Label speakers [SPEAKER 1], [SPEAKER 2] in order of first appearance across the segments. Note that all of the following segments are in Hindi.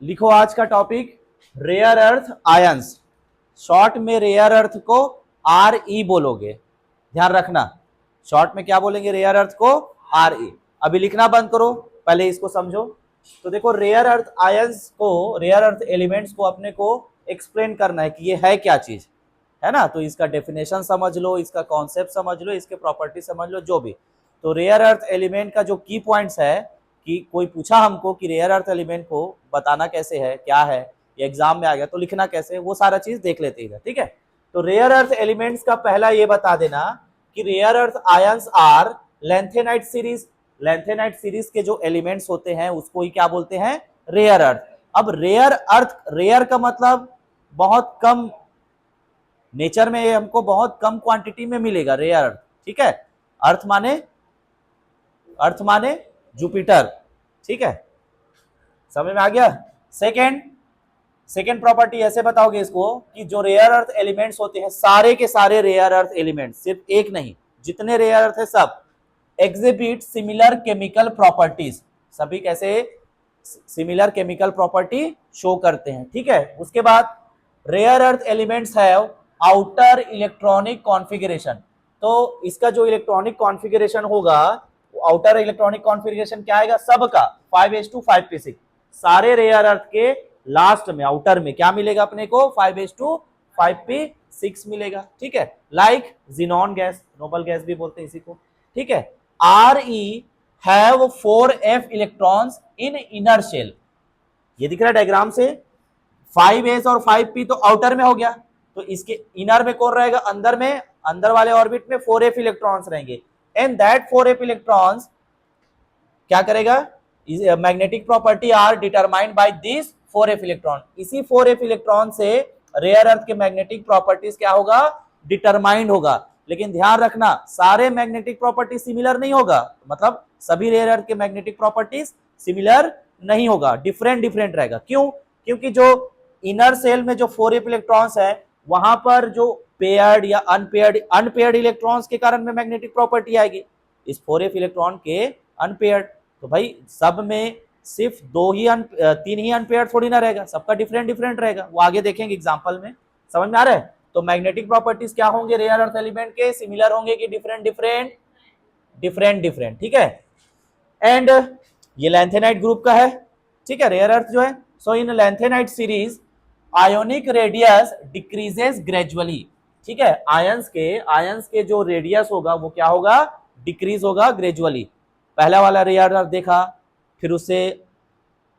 [SPEAKER 1] लिखो आज का topic rare earth ions. Short में रेयर अर्थ को RE बोलोगे, ध्यान रखना। शॉर्ट में क्या बोलेंगे? रेयर अर्थ को RE। अभी लिखना बंद करो, पहले इसको समझो। तो देखो, रेयर अर्थ आयंस को, रेयर अर्थ एलिमेंट्स को अपने को एक्सप्लेन करना है कि ये है क्या चीज, है ना। तो इसका डेफिनेशन समझ लो, इसका कॉन्सेप्ट समझ लो, इसके प्रॉपर्टी समझ लो, जो भी। तो रेयर अर्थ एलिमेंट का जो की पॉइंट्स है कि कोई पूछा हमको कि रेयर अर्थ एलिमेंट को बताना कैसे है, क्या है, ये एग्जाम में आ गया तो लिखना कैसे, वो सारा चीज देख लेते हैं, ठीक है। तो रेयर अर्थ एलिमेंट्स का पहला ये बता देना कि rare earth ions are lanthanide series. Lanthanide series के जो एलिमेंट्स होते हैं उसको ही क्या बोलते हैं? Rare earth. अब रेयर अर्थ, रेयर का मतलब बहुत कम, नेचर में हमको बहुत कम क्वांटिटी में मिलेगा रेयर अर्थ, ठीक है। अर्थ माने, अर्थ माने जुपिटर, ठीक है, समझ में आ गया। सेकेंड, सेकेंड प्रॉपर्टी ऐसे बताओगे इसको कि जो रेयर अर्थ एलिमेंट्स होते हैं, सारे के सारे रेयर अर्थ एलिमेंट्स, सिर्फ एक नहीं, जितने रेयर अर्थ है सब, एग्जिबिट सिमिलर केमिकल प्रॉपर्टीज। सभी कैसे? सिमिलर केमिकल प्रॉपर्टी शो करते हैं, ठीक है। उसके बाद rare earth elements have outer electronic configuration. तो इसका जो इलेक्ट्रॉनिक कॉन्फ़िगरेशन होगा, आउटर इलेक्ट्रॉनिक कॉन्फ़िगरेशन क्या आएगा? सबका 5s2 5p6। सारे रेयर अर्थ के लास्ट में, आउटर में क्या मिलेगा अपने को? 5s2 5p6 मिलेगा, ठीक है। Like xenon gas, noble gas भी बोलते हैं इसी को, ठीक है। RE have 4f electrons in inner shell. ये दिख रहा है डायग्राम से, 5s और 5p तो आउटर में हो गया, तो इसके इनर में कौन रहेगा? अंदर में, अंदर वाले ऑर्बिट में 4f इलेक्ट्रॉन्स रहेंगे। एंड दैट 4f इलेक्ट्रॉन्स क्या करेगा? Magnetic property are determined by this 4f electron. इसी 4f इलेक्ट्रॉन से रेयर अर्थ के मैग्नेटिक प्रॉपर्टीज क्या होगा? डिटरमाइंड होगा। लेकिन ध्यान रखना, सारे मैग्नेटिक प्रॉपर्टी सिमिलर नहीं होगा, मतलब सभी रेयर अर्थ के मैग्नेटिक प्रॉपर्टीज सिमिलर नहीं होगा, डिफरेंट डिफरेंट रहेगा। क्यों? क्योंकि जो इनर सेल में जो 4f इलेक्ट्रॉन्स है, वहां पर जो पेयर्ड या अनपेयर्ड इलेक्ट्रॉन्स के कारण में मैग्नेटिक प्रॉपर्टी आएगी, इस 4f इलेक्ट्रॉन के अनपेयर्ड। तो भाई सब में सिर्फ तीन ही अनपेयर्ड थोड़ी ना रहेगा, सबका डिफरेंट डिफरेंट रहेगा, वो आगे देखेंगे एग्जांपल में। समझ में आ रहा है? तो मैग्नेटिक प्रॉपर्टीज क्या होंगे रेयर अर्थ एलिमेंट के? सिमिलर होंगे कि डिफरेंट डिफरेंट? डिफरेंट डिफरेंट, ठीक है। एंड ये लैंथेनाइट ग्रुप का है, ठीक है, रेयर अर्थ जो है। So in lanthanide series ionic radius decreases gradually, ठीक है। आयंस के जो रेडियस होगा वो क्या होगा? डिक्रीज होगा ग्रेजुअली। पहला वाला रेयर अर्थ देखा, फिर उससे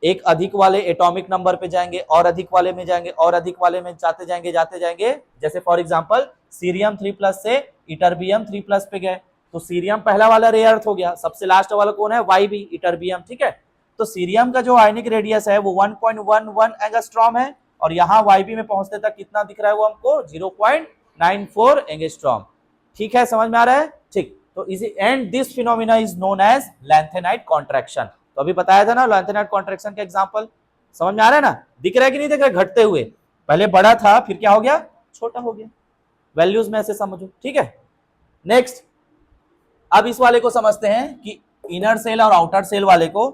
[SPEAKER 1] एक अधिक वाले एटॉमिक नंबर पे जाएंगे, और अधिक वाले में जाएंगे, और अधिक वाले में जाते जाएंगे। जैसे फॉर एग्जांपल सीरियम 3+ से इटरबियम 3+ पे गए, तो सीरियम पहला वाला रेयर अर्थ हो गया। सबसे लास्ट वाला कौन है? YB, इटरबियम, ठीक है। तो सीरियम का जो आयनिक रेडियस है वो 1.11 एंगस्ट्रॉम है, और यहाँ YB में पहुंचने तक कितना दिख रहा है वो हमको? 0.94 एंगस्ट्रॉम, ठीक है। समझ में आ रहा है? ठीक। तो इसी and this phenomena is known as lanthanide contraction. तो अभी बताया था ना लैंथेनाइट कॉन्ट्रैक्शन का एग्जांपल, समझ में आ रहा है ना? दिख रहा है कि नहीं दिख रहा है? घटते हुए, पहले बड़ा था फिर क्या हो गया? छोटा हो गया। वैल्यूज में ऐसे समझो, ठीक है। नेक्स्ट, अब इस वाले को समझते हैं कि इनर सेल और आउटर सेल वाले को।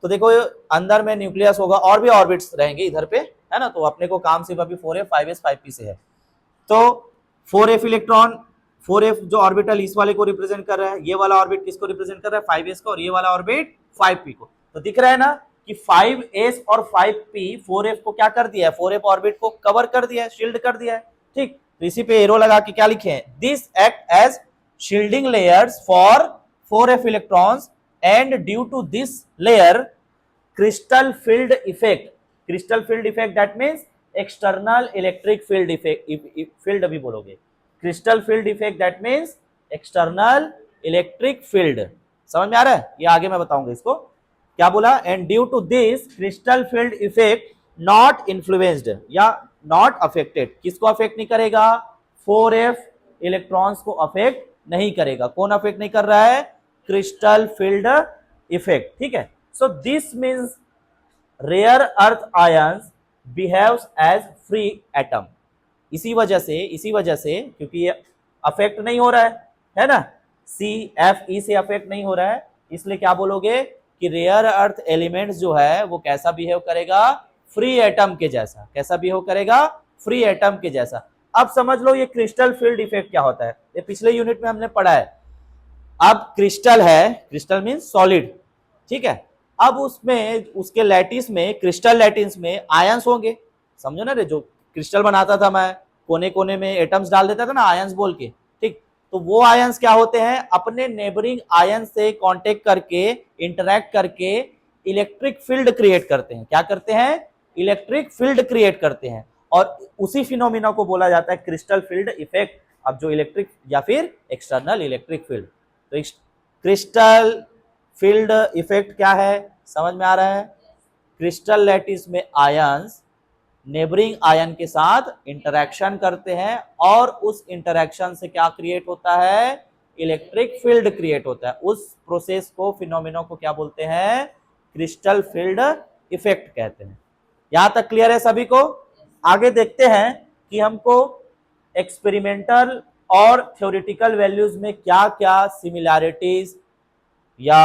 [SPEAKER 1] तो देखो, अंदर में न्यूक्लियस होगा और भी ऑर्बिट्स रहेंगे इधर पे, है ना। तो अपने को काम सिर्फ अभी 4f 5s 5p से है। तो 4f इलेक्ट्रॉन, 4f जो ऑर्बिटल इस वाले को रिप्रेजेंट कर रहा है, ये वाला ऑर्बिट किसको रिप्रेजेंट कर रहा है? 5s को, और ये वाला ऑर्बिट 5p को। तो दिख रहा है ना कि 5s और 5p 4f को क्या कर दिया है? 4f ऑर्बिट को कवर कर दिया है, शील्ड कर दिया है, ठीक। तो इसी पे एरो लगा के क्या लिखे हैं? This act as shielding layers for 4f electrons, and due to this layer crystal field effect, crystal field effect that means external electric field effect, field अभी बोलोगे, crystal field effect that means external electric field। समझ में आ रहा है? ये आगे मैं बताऊंगा इसको क्या बोला। and due to this crystal field effect not influenced या not affected, किसको अफेक्ट नहीं करेगा? 4f इलेक्ट्रॉन्स को अफेक्ट नहीं करेगा। कौन अफेक्ट नहीं कर रहा है? क्रिस्टल फील्ड इफेक्ट, ठीक है। So this means rare earth ions behaves as free atom. इसी वजह से क्योंकि ये अफेक्ट नहीं हो रहा है ना, CFE से अफेक्ट नहीं हो रहा है, इसलिए क्या बोलोगे कि रेयर अर्थ एलिमेंट्स जो है वो कैसा बिहेव करेगा? फ्री एटम के जैसा। कैसा बिहेव करेगा? फ्री एटम के जैसा। अब समझ लो ये क्रिस्टल फील्ड इफेक्ट क्या होता है, ये पिछले यूनिट में हमने पढ़ा है। अब क्रिस्टल है, क्रिस्टल मीन्स सॉलिड, ठीक है। अब उसमें उसके लैटिस में, क्रिस्टल लैटिस में आयंस होंगे, समझो ना रे, जो क्रिस्टल बनाता था मैं, कोने कोने में एटम्स डाल देता था ना आयंस बोल के, ठीक। तो वो आयंस क्या होते हैं, अपने नेबरिंग आयंस से कांटेक्ट करके, इंटरैक्ट करके इलेक्ट्रिक फील्ड क्रिएट करते हैं। क्या करते हैं? इलेक्ट्रिक फील्ड क्रिएट करते हैं, और उसी फिनोमिना को बोला जाता है क्रिस्टल फील्ड इफेक्ट। अब जो इलेक्ट्रिक या फिर एक्सटर्नल इलेक्ट्रिक फील्ड, तो क्रिस्टल फील्ड इफेक्ट क्या है, समझ में आ रहा है? क्रिस्टल लैटिस में आयंस नेबरिंग आयन के साथ इंटरैक्शन करते हैं, और उस इंटरैक्शन से क्या क्रिएट होता है? इलेक्ट्रिक फील्ड क्रिएट होता है। उस प्रोसेस को, फिनोमिना को क्या बोलते हैं? क्रिस्टल फील्ड इफेक्ट कहते हैं। यहां तक क्लियर है सभी को? आगे देखते हैं कि हमको एक्सपेरिमेंटल और थ्योरेटिकल वैल्यूज में क्या क्या सिमिलैरिटीज या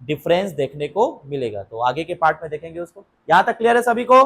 [SPEAKER 1] डिफरेंस देखने को मिलेगा। तो आगे के पार्ट में देखेंगे उसको। यहां तक क्लियर है सभी को?